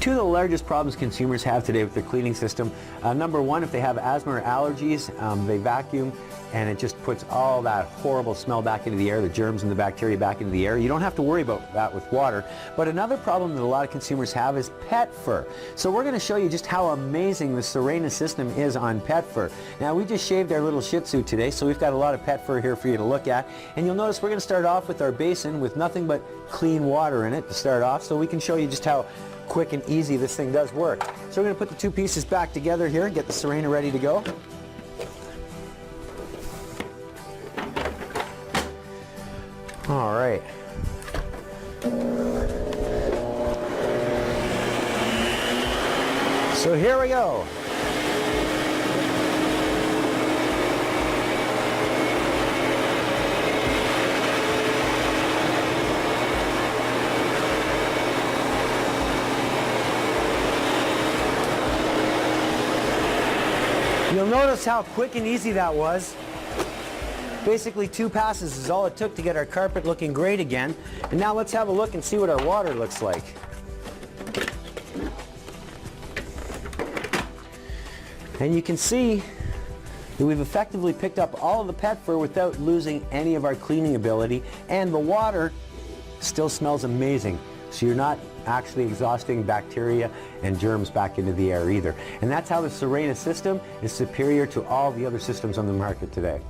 Two of the largest problems consumers have today with their cleaning system, number one, if they have asthma or allergies, they vacuum and it just puts all that horrible smell back into the air, the germs and the bacteria back into the air. You don't have to worry about that with water. But another problem that a lot of consumers have is pet fur. So we're going to show you just how amazing the Sirena system is on pet fur. Now we just shaved our little Shih Tzu today, so we've got a lot of pet fur here for you to look at. And you'll notice we're going to start off with our basin with nothing but clean water in it to start off, so we can show you just how quick and easy this thing does work. So we're going to put the two pieces back together here and get the Sirena ready to go. All right. So here we go. You'll notice how quick and easy that was. Basically 2 passes is all it took to get our carpet looking great again. And now let's have a look and see what our water looks like. And you can see that we've effectively picked up all of the pet fur without losing any of our cleaning ability, and the water still smells amazing. So you're not actually exhausting bacteria and germs back into the air either. And that's how the Sirena system is superior to all the other systems on the market today.